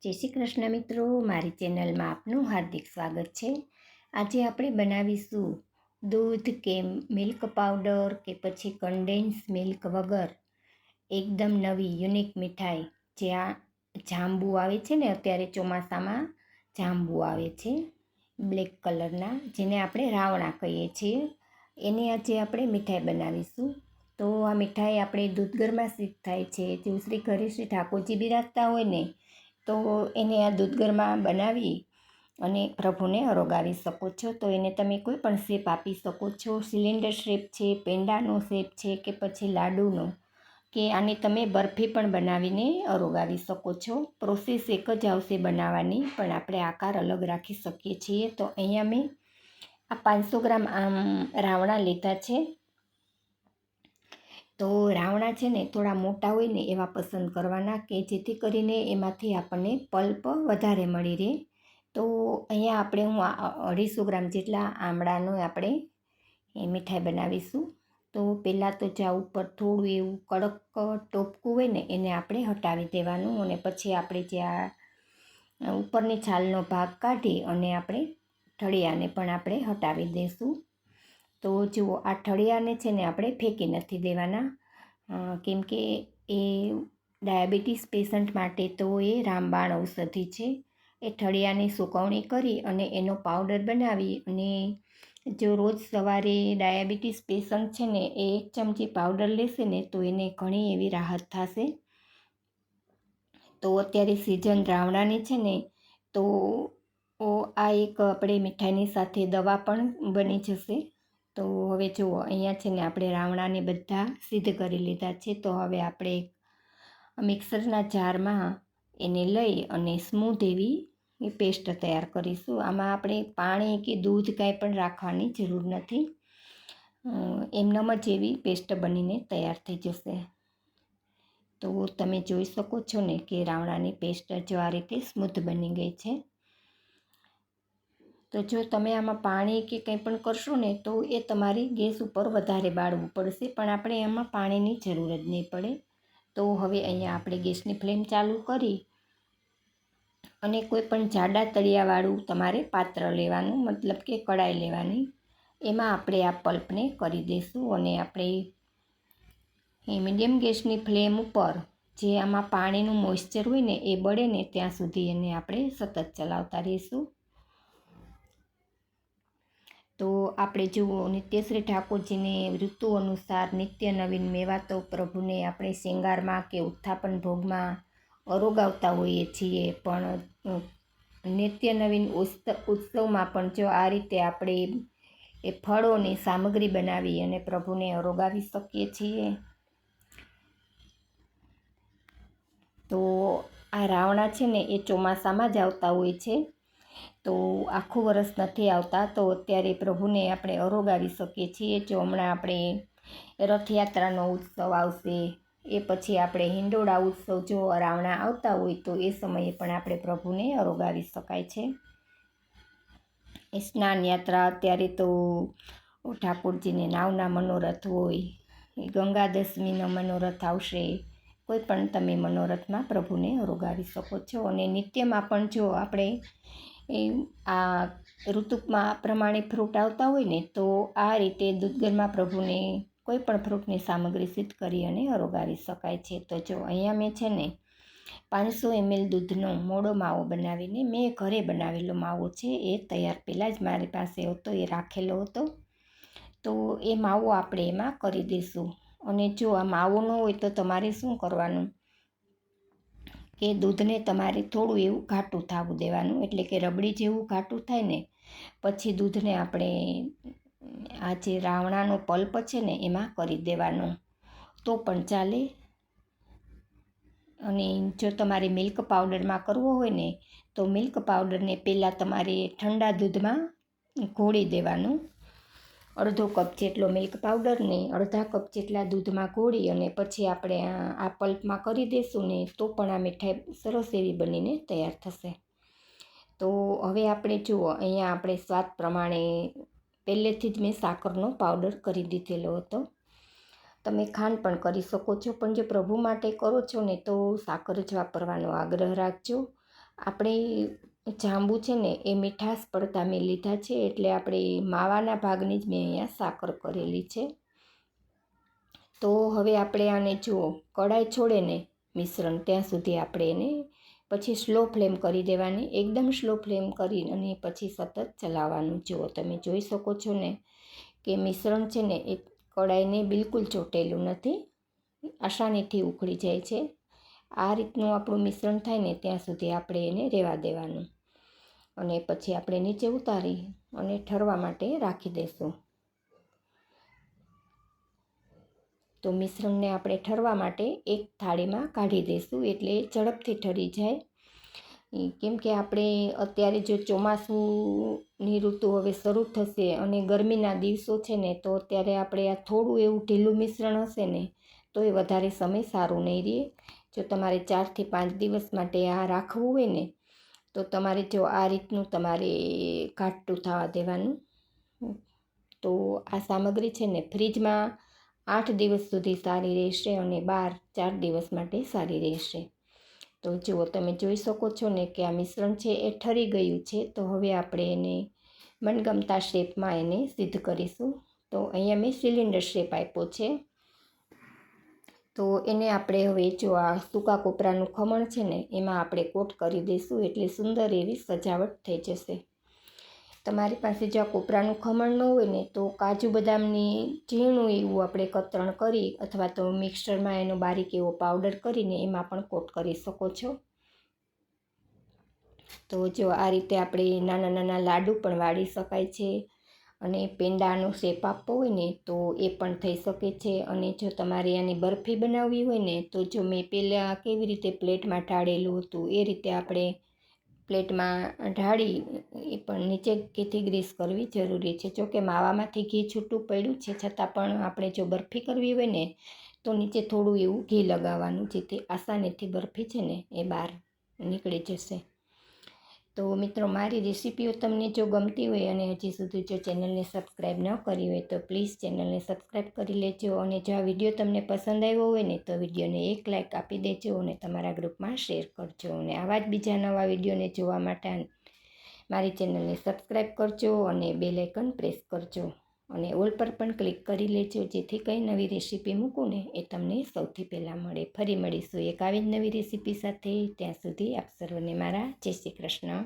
જય શ્રી કૃષ્ણ મિત્રો, મારી ચેનલમાં આપનું હાર્દિક સ્વાગત છે। આજે આપણે બનાવીશું દૂધ કે મિલ્ક પાવડર કે પછી કન્ડેન્સ મિલ્ક વગર એકદમ નવી યુનિક મીઠાઈ। જ્યાં જાંબુ આવે છે ને, અત્યારે ચોમાસામાં જાંબુ આવે છે બ્લેક કલરના, જેને આપણે રાવણા કહીએ છીએ, એની આજે આપણે મીઠાઈ બનાવીશું। તો આ મીઠાઈ આપણે દૂધગરમાં સિદ્ધ થાય છે। જો શ્રી ઘરે શ્રી ઠાકોરજી બિરાજતા હોય ને, તો એને આ દૂધગરમાં બનાવી અને પ્રભુને અરોગાવી શકો છો। તો એને તમે કોઈ પણ શેપ આપી શકો છો। સિલિન્ડર શેપ છે, પેંડાનો શેપ છે, કે પછી લાડુનો, કે આની તમે બરફી પણ બનાવીને અરોગાવી શકો છો। પ્રોસેસ એક જ આવશે બનાવવાની, પણ આપણે આકાર અલગ રાખી શકીએ છીએ। તો અહીંયા મેં આ 500 ગ્રામ રાવણા લીધા છે। તો રાવણા છે ને થોડા મોટા હોય ને એવા પસંદ કરવાના, કે જેથી કરીને એમાંથી આપણને પલ્પ વધારે મળી રહે। તો અહીંયા આપણે હું 250 ગ્રામ જેટલા આમળાનો આપણે એ મીઠાઈ બનાવીશું। તો પહેલાં તો જ્યાં ઉપર થોડું એવું કડક ટોપકું હોય ને એને આપણે હટાવી દેવાનું, અને પછી આપણે જ્યાં ઉપરની છાલનો ભાગ કાઢી અને આપણે ઠળિયાને પણ આપણે હટાવી દઈશું। તો જુઓ, આ ઠળિયાને છે ને આપણે ફેંકી નથી દેવાના, કેમ કે એ ડાયાબિટીસ પેશન્ટ માટે તો એ રામબાણ ઔષધિ છે। એ ઠળિયાની સુકવણી કરી અને એનો પાવડર બનાવી, અને જો રોજ સવારે ડાયાબિટીસ પેશન્ટ છે ને એ 1 ચમચી પાવડર લેશે ને તો એને ઘણી એવી રાહત થશે। તો અત્યારે સિઝન રાવણાની છે ને, તો આ એક આપણે મીઠાઈની સાથે દવા પણ બની જશે। તો હવે જુઓ, અહીંયા છે ને આપણે રાવણાને બધા સિદ્ધ કરી લીધા છે। તો હવે આપણે મિક્સરના જારમાં એને લઈ અને સ્મૂધ એવી પેસ્ટ તૈયાર કરીશું। આમાં આપણે પાણી કે દૂધ કાંઈ પણ રાખવાની જરૂર નથી, એમનેમ જ એવી પેસ્ટ બનીને તૈયાર થઈ જશે। તો તમે જોઈ શકો છો ને કે રાવણાની પેસ્ટ જો આ રીતે સ્મૂથ બની ગઈ છે। તો જો તમે આમાં પાણી કે કંઈ પણ કરશો ને તો એ તમારી ગેસ ઉપર વધારે બાળવું પડશે, પણ આપણે એમાં પાણીની જરૂર જ નહીં પડે। તો હવે અહીંયા આપણે ગેસની ફ્લેમ ચાલુ કરી અને કોઈ પણ જાડા તળિયાવાળું તમારે પાત્ર લેવાનું, મતલબ કે કડાઈ લેવાની, એમાં આપણે આ પલ્પને કરી દઈશું। અને આપણે મીડિયમ ગેસની ફ્લેમ ઉપર જે આમાં પાણીનું મોઇસ્ચર હોય ને એ બળે ને ત્યાં સુધી એને આપણે સતત ચલાવતા રહીશું। તો આપણે જુઓ, નિત્યશ્રી ઠાકોરજીને ઋતુ અનુસાર નિત્ય નવીન મેવા તો પ્રભુને આપણે શિંગારમાં કે ઉત્થાપન ભોગમાં અરોગાવતા હોઈએ છીએ, પણ નિત્ય નવીન ઉત્સવમાં પણ જો આ રીતે આપણે એ ફળોની સામગ્રી બનાવી અને પ્રભુને અરોગાવી શકીએ છીએ। તો આ રાવણા છે ને એ ચોમાસામાં જ આવતા હોય છે, તો આખું વરસ નથી આવતા। તો અત્યારે પ્રભુને આપણે અરોગાવી શકીએ છીએ। જો હમણાં આપણે રથયાત્રાનો ઉત્સવ આવશે, એ પછી આપણે હિંડોળા ઉત્સવ જો રાવણા આવતા હોય તો એ સમયે પણ આપણે પ્રભુને અરોગાવી શકાય છે। એ સ્નાન યાત્રા, અત્યારે તો ઠાકોરજીને નાવના મનોરથ હોય, ગંગા દશમીનો મનોરથ આવશે, કોઈ પણ તમે મનોરથમાં પ્રભુને અરોગાવી શકો છો। અને નિત્યમાં પણ જો આપણે આ ઋતુમાં પ્રમાણે ફ્રૂટ આવતા હોય ને, તો આ રીતે દૂધગરમાં પ્રભુને કોઈ પણ ફ્રૂટની સામગ્રી સિદ્ધ કરી અને અરોગાવી શકાય છે। તો જો અહીંયા મેં છે ને 500 ml દૂધનો મોડો માવો બનાવીને, મેં ઘરે બનાવેલો માવો છે, એ તૈયાર પહેલાં જ મારી પાસે હતો, એ રાખેલો હતો। તો એ માવો આપણે એમાં કરી દઈશું। અને જો આ માવો ન હોય તો તમારે શું કરવાનું, કે દૂધને તમારે થોડું એવું ઘાટું થવું દેવાનું, એટલે કે રબડી જેવું ઘાટું થાય ને પછી દૂધને આપણે આ જે રાવણાનો પલ્પ છે ને એમાં કરી દેવાનો, તો પણ ચાલે। અને જો તમારે મિલ્ક પાવડરમાં કરવો હોય ને, તો મિલ્ક પાવડરને પહેલાં તમારે ઠંડા દૂધમાં ઘોળી દેવાનું। અડધો કપ જેટલો મિલ્ક પાવડરને અડધા કપ જેટલા દૂધમાં ઘોળી અને પછી આપણે આ પલ્પમાં કરી દઈશું ને, તો પણ આ મીઠાઈ સરસ એવી બનીને તૈયાર થશે। તો હવે આપણે જુઓ, અહીંયા આપણે સ્વાદ પ્રમાણે પહેલેથી જ મેં સાકરનો પાવડર કરી દીધેલો હતો। તમે ખાંડ પણ કરી શકો છો, પણ જો પ્રભુ માટે કરો છો ને તો સાકર જ વાપરવાનો આગ્રહ રાખજો। આપણે જાંબુ છે ને એ મીઠાશ પડતા મેં લીધા છે, એટલે આપણે માવાના ભાગની જ મેં અહીંયા સાકર કરેલી છે. તો હવે આપણે આને જુઓ કડાઈ છોડે ને મિશ્રણ ત્યાં સુધી આપણે એને પછી સ્લો ફ્લેમ કરી દેવાની, એકદમ સ્લો ફ્લેમ કરી અને પછી સતત ચલાવવાનું. જુઓ તમે જોઈ શકો છો ને કે મિશ્રણ છે ને એ કડાઈને બિલકુલ ચોટેલું નથી, આસાનીથી ઉકળી જાય છે. આ રીતનું આપણું મિશ્રણ થાય ને ત્યાં સુધી આપણે એને રહેવા દેવાનું અને પછી આપણે નીચે ઉતારી અને ઠરવા માટે રાખી દઈશું. તો મિશ્રણને આપણે ઠરવા માટે એક થાળીમાં કાઢી દઈશું, એટલે ઝડપથી ઠરી જાય. કેમ કે આપણે અત્યારે જો ચોમાસુની ઋતુ હવે શરૂ થશે અને ગરમીના દિવસો છે ને, તો અત્યારે આપણે આ થોડું એવું ઢીલું મિશ્રણ હશે ને તો એ વધારે સમય સારું નહીં રહે. જો તમારે 4થી 5 દિવસ માટે આ રાખવું હોય ને તો તમારે જો આ રીતનું તમારે ઘાટું થવા દેવાનું. તો આ સામગ્રી છે ને ફ્રીજમાં 8 દિવસ સુધી સારી રહેશે અને બહાર 4 દિવસ માટે સારી રહેશે. તો જુઓ તમે જોઈ શકો છો ને કે આ મિશ્રણ છે એ ઠરી ગયું છે. તો હવે આપણે એને મનગમતા શેપમાં એને સિદ્ધ કરીશું. તો અહીંયા મેં સિલિન્ડર શેપ આપ્યો છે. તો એને આપણે હવે જો આ સૂકા કોપરાનું ખમણ છે ને એમાં આપણે કોટ કરી દઈશું, એટલે સુંદર એવી સજાવટ થઈ જશે. તમારી પાસે જો આ કોપરાનું ખમણ ન હોય ને તો કાજુ બદામની ઝીણું એવું આપણે કતરણ કરી અથવા તો મિક્સરમાં એનો બારીક એવો પાવડર કરીને એમાં પણ કોટ કરી શકો છો. તો જો આ રીતે આપણે નાના નાના લાડુ પણ વાળી શકાય છે અને પેંડાનો શેપ આપવો હોય ને તો એ પણ થઈ શકે છે. અને જો તમારે આની બરફી બનાવવી હોય ને તો જો મેં પહેલાં કેવી રીતે પ્લેટમાં ઢાળેલું હતું એ રીતે આપણે પ્લેટમાં ઢાળી એ પણ નીચેથી ગ્રીસ કરવી જરૂરી છે. જો કે માવામાંથી ઘી છૂટું પડ્યું છે છતાં પણ આપણે જો બરફી કરવી હોય ને તો નીચે થોડું એવું ઘી લગાવવાનું, જેથી આસાનીથી બરફી છે ને એ બહાર નીકળી જશે. તો મિત્રો મારી રેસીપીઓ તમને જો ગમતી હોય અને હજી સુધી જો ચેનલને સબસ્ક્રાઈબ ન કરી હોય તો પ્લીઝ ચેનલને સબસ્ક્રાઈબ કરી લેજો. અને જો આ વિડીયો તમને પસંદ આવ્યો હોય ને તો વિડીયોને એક લાઇક આપી દેજો અને તમારા ગ્રુપમાં શેર કરજો. અને આવા જ બીજા નવા વિડીયોને જોવા માટે મારી ચેનલને સબસ્ક્રાઈબ કરજો અને બેલ આઇકન પ્રેસ કરજો અને ઓલ પર પણ ક્લિક કરી લેજો, જેથી કંઈ નવી રેસીપી મૂકું ને એ તમને સૌથી પહેલાં મળે. ફરી મળીશું એક આવી જ નવી રેસીપી સાથે. ત્યાં સુધી આપ સર્વને મારા જય Shri Krishna.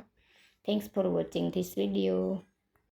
Thanks for watching this video.